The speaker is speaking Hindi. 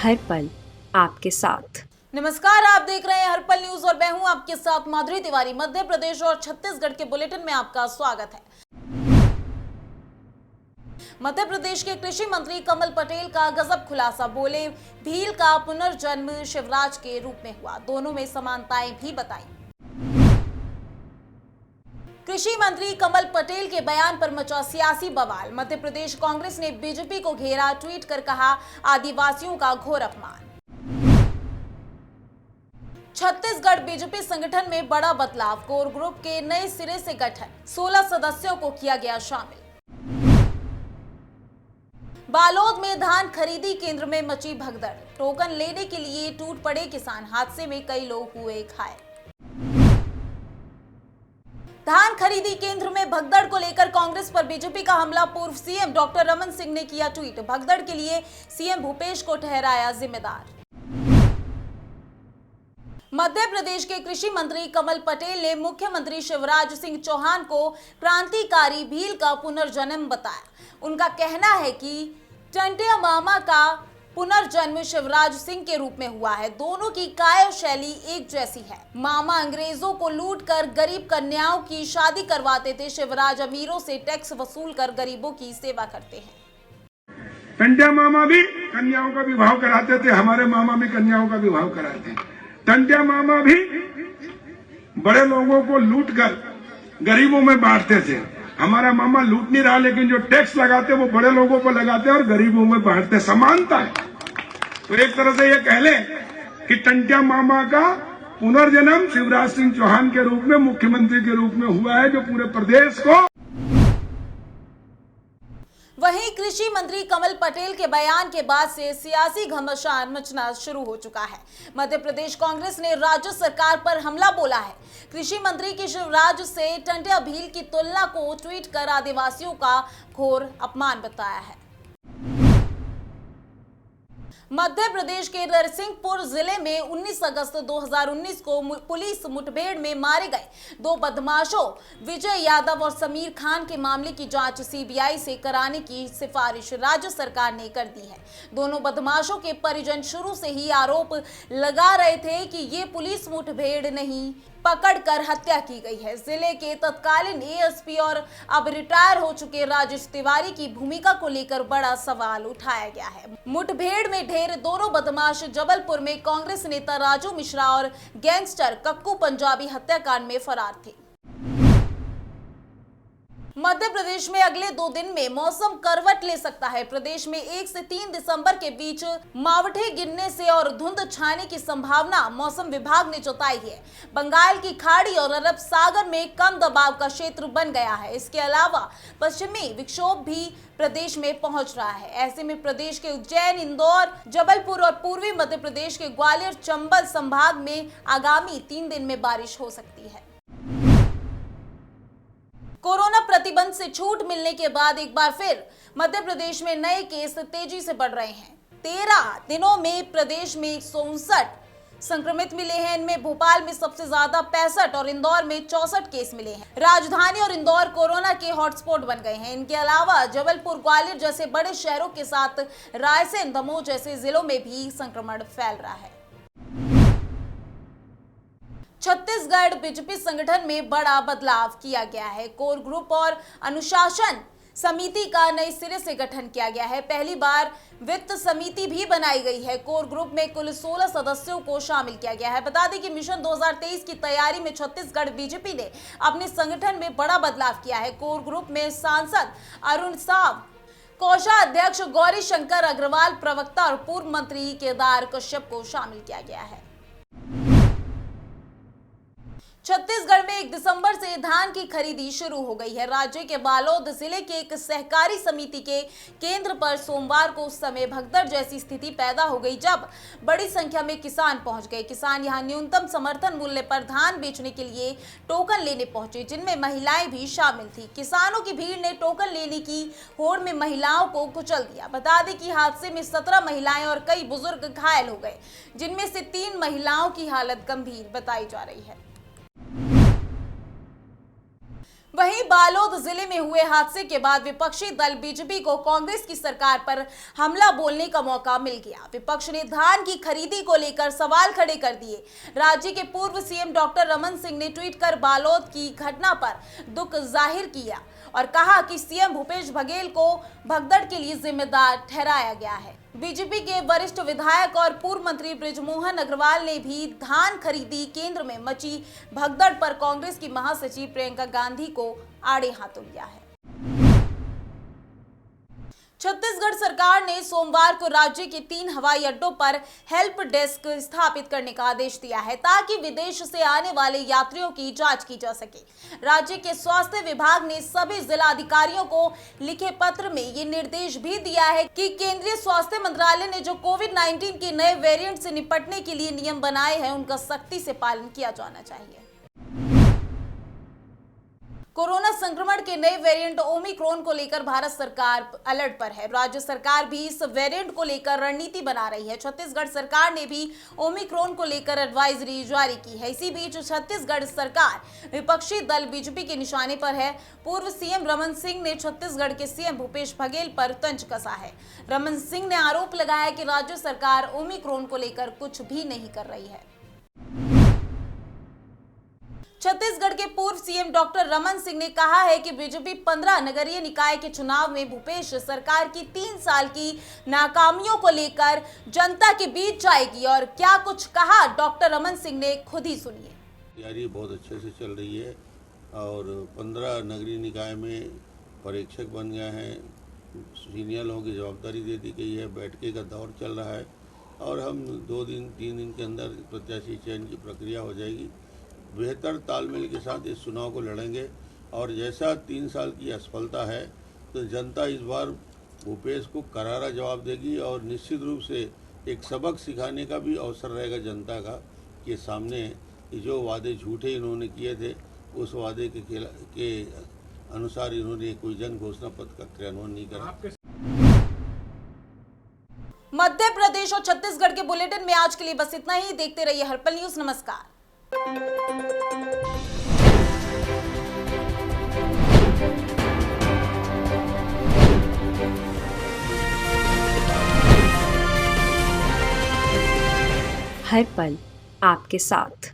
हर पल आपके साथ। नमस्कार, आप देख रहे हैं हर पल न्यूज और मैं हूं आपके साथ माधुरी तिवारी। मध्य प्रदेश और छत्तीसगढ़ के बुलेटिन में आपका स्वागत है। मध्य प्रदेश के कृषि मंत्री कमल पटेल का गजब खुलासा। बोले, भील का पुनर्जन्म शिवराज के रूप में हुआ, दोनों में समानताएं भी बताई। कृषि मंत्री कमल पटेल के बयान पर मचा सियासी बवाल। मध्य प्रदेश कांग्रेस ने बीजेपी को घेरा, ट्वीट कर कहा, आदिवासियों का घोर अपमान। छत्तीसगढ़ बीजेपी संगठन में बड़ा बदलाव। कोर ग्रुप के नए सिरे से गठन, 16 सदस्यों को किया गया शामिल। बालोद में धान खरीदी केंद्र में मची भगदड़, टोकन लेने के लिए टूट पड़े किसान, हादसे में कई लोग हुए घायल। धान खरीदी केंद्र में भगदड़ को लेकर कांग्रेस पर बीजेपी का हमला। पूर्व सीएम डॉक्टर रमन सिंह ने किया ट्वीट, भगदड़ के लिए सीएम भूपेश को ठहराया जिम्मेदार। मध्य प्रदेश के कृषि मंत्री कमल पटेल ने मुख्यमंत्री शिवराज सिंह चौहान को क्रांतिकारी भील का पुनर्जन्म बताया। उनका कहना है कि टंटिया मामा का पुनर्जन्म शिवराज सिंह के रूप में हुआ है। दोनों की कार्य शैली एक जैसी है। मामा अंग्रेजों को लूट कर गरीब कन्याओं की शादी करवाते थे, शिवराज अमीरों से टैक्स वसूल कर गरीबों की सेवा करते हैं। टंटिया मामा भी कन्याओं का विवाह कराते थे, हमारे मामा भी कन्याओं का विवाह कराते थे। टंटिया मामा भी बड़े लोगों को लूट कर गरीबों में बांटते थे। हमारा मामा लूट नहीं रहा, लेकिन जो टैक्स लगाते वो बड़े लोगों पर लगाते और गरीबों में बांटते। समानता है। तो एक तरह से ये कह ले कि टंटिया मामा का पुनर्जन्म शिवराज सिंह चौहान के रूप में, मुख्यमंत्री के रूप में हुआ है, जो पूरे प्रदेश को। वहीं कृषि मंत्री कमल पटेल के बयान के बाद से सियासी घमासान मचना शुरू हो चुका है। मध्य प्रदेश कांग्रेस ने राज्य सरकार पर हमला बोला है। कृषि मंत्री की शिवराज से टंटिया भील की तुलना को ट्वीट कर आदिवासियों का घोर अपमान बताया है। मध्य प्रदेश के नरसिंहपुर जिले में 19 अगस्त 2019 को पुलिस मुठभेड़ में मारे गए 2 बदमाशों विजय यादव और समीर खान के मामले की जांच सीबीआई से कराने की सिफारिश राज्य सरकार ने कर दी है। दोनों बदमाशों के परिजन शुरू से ही आरोप लगा रहे थे कि ये पुलिस मुठभेड़ नहीं, पकड़कर हत्या की गई है। जिले के तत्कालीन एएसपी और अब रिटायर हो चुके राजेश तिवारी की भूमिका को लेकर बड़ा सवाल उठाया गया है। मुठभेड़ में ढेर दोनों बदमाश जबलपुर में कांग्रेस नेता राजू मिश्रा और गैंगस्टर कक्कू पंजाबी हत्याकांड में फरार थे। मध्य प्रदेश में अगले 2 दिन में मौसम करवट ले सकता है। प्रदेश में 1 से 3 दिसंबर के बीच मावठे गिरने से और धुंध छाने की संभावना मौसम विभाग ने जताई है। बंगाल की खाड़ी और अरब सागर में कम दबाव का क्षेत्र बन गया है। इसके अलावा पश्चिमी विक्षोभ भी प्रदेश में पहुंच रहा है। ऐसे में प्रदेश के उज्जैन, इंदौर, जबलपुर और पूर्वी मध्य प्रदेश के ग्वालियर, चंबल संभाग में आगामी 3 दिन में बारिश हो सकती है। कोरोना प्रतिबंध से छूट मिलने के बाद एक बार फिर मध्य प्रदेश में नए केस तेजी से बढ़ रहे हैं। 13 दिनों में प्रदेश में 159 संक्रमित मिले हैं। इनमें भोपाल में सबसे ज्यादा 65 और इंदौर में 64 केस मिले हैं। राजधानी और इंदौर कोरोना के हॉटस्पॉट बन गए हैं। इनके अलावा जबलपुर, ग्वालियर जैसे बड़े शहरों के साथ रायसेन, दमोह जैसे जिलों में भी संक्रमण फैल रहा है। छत्तीसगढ़ बीजेपी संगठन में बड़ा बदलाव किया गया है। कोर ग्रुप और अनुशासन समिति का नए सिरे से गठन किया गया है। पहली बार वित्त समिति भी बनाई गई है। कोर ग्रुप में कुल 16 सदस्यों को शामिल किया गया है। बता दें कि मिशन 2023 की तैयारी में छत्तीसगढ़ बीजेपी ने अपने संगठन में बड़ा बदलाव किया है। कोर ग्रुप में सांसद अरुण साव, कोषाध्यक्ष गौरी शंकर अग्रवाल, प्रवक्ता और पूर्व मंत्री केदार कश्यप को शामिल किया गया है। छत्तीसगढ़ में 1 दिसंबर से धान की खरीदी शुरू हो गई है। राज्य के बालोद जिले के एक सहकारी समिति के केंद्र पर सोमवार को उस समय भगदड़ जैसी स्थिति पैदा हो गई जब बड़ी संख्या में किसान पहुंच गए। किसान यहां न्यूनतम समर्थन मूल्य पर धान बेचने के लिए टोकन लेने पहुंचे, जिनमें महिलाएं भी शामिल थी। किसानों की भीड़ ने टोकन लेने की होड़ में महिलाओं को कुचल दिया। बता दें कि हादसे में 17 महिलाएं और कई बुजुर्ग घायल हो गए, जिनमें से 3 महिलाओं की हालत गंभीर बताई जा रही है। वहीं बालोद जिले में हुए हादसे के बाद विपक्षी दल बीजेपी को कांग्रेस की सरकार पर हमला बोलने का मौका मिल गया। विपक्ष ने धान की खरीदी को लेकर सवाल खड़े कर दिए। राज्य के पूर्व सीएम डॉक्टर रमन सिंह ने ट्वीट कर बालोद की घटना पर दुख जाहिर किया और कहा कि सीएम भूपेश बघेल को भगदड़ के लिए जिम्मेदार ठहराया गया है। बीजेपी के वरिष्ठ विधायक और पूर्व मंत्री बृजमोहन अग्रवाल ने भी धान खरीदी केंद्र में मची भगदड़ पर कांग्रेस की महासचिव प्रियंका गांधी को आड़े हाथों लिया है। छत्तीसगढ़ सरकार ने सोमवार को राज्य के 3 हवाई अड्डों पर हेल्प डेस्क स्थापित करने का आदेश दिया है ताकि विदेश से आने वाले यात्रियों की जांच की जा सके। राज्य के स्वास्थ्य विभाग ने सभी जिला अधिकारियों को लिखे पत्र में ये निर्देश भी दिया है कि केंद्रीय स्वास्थ्य मंत्रालय ने जो कोविड-19 के नए वेरिएंट से निपटने के लिए नियम बनाए हैं उनका सख्ती से पालन किया जाना चाहिए। कोरोना संक्रमण के नए वेरिएंट ओमिक्रॉन को लेकर भारत सरकार अलर्ट पर है। राज्य सरकार भी इस वेरिएंट को लेकर रणनीति बना रही है। छत्तीसगढ़ सरकार ने भी ओमिक्रॉन को लेकर एडवाइजरी जारी की है। इसी बीच छत्तीसगढ़ सरकार विपक्षी दल बीजेपी के निशाने पर है। पूर्व सीएम रमन सिंह ने छत्तीसगढ़ के सीएम भूपेश बघेल पर तंज कसा है। रमन सिंह ने आरोप लगाया कि राज्य सरकार ओमिक्रॉन को लेकर कुछ भी नहीं कर रही है। छत्तीसगढ़ के पूर्व सीएम डॉक्टर रमन सिंह ने कहा है कि बीजेपी 15 नगरीय निकाय के चुनाव में भूपेश सरकार की 3 साल की नाकामियों को लेकर जनता के बीच जाएगी और क्या कुछ कहा डॉक्टर रमन सिंह ने, खुद ही सुनिए। तैयारी बहुत अच्छे से चल रही है और 15 नगरीय निकाय में परीक्षक बन गए हैं। सीनियर लोगों की जवाबदारी दे दी गई है। बैठके का दौर चल रहा है और हम 2-3 दिन के अंदर प्रत्याशी चयन की प्रक्रिया हो जाएगी। बेहतर तालमेल के साथ इस चुनाव को लड़ेंगे और जैसा 3 साल की असफलता है तो जनता इस बार भूपेश को करारा जवाब देगी और निश्चित रूप से एक सबक सिखाने का भी अवसर रहेगा जनता का कि सामने जो वादे झूठे इन्होंने किए थे उस वादे के अनुसार इन्होंने कोई जन घोषणा पत्र का क्रियान्वयन नहीं करा। मध्य प्रदेश और छत्तीसगढ़ के बुलेटिन में आज के लिए बस इतना ही। देखते रहिए हर्पल न्यूज। नमस्कार। हर पल आपके साथ।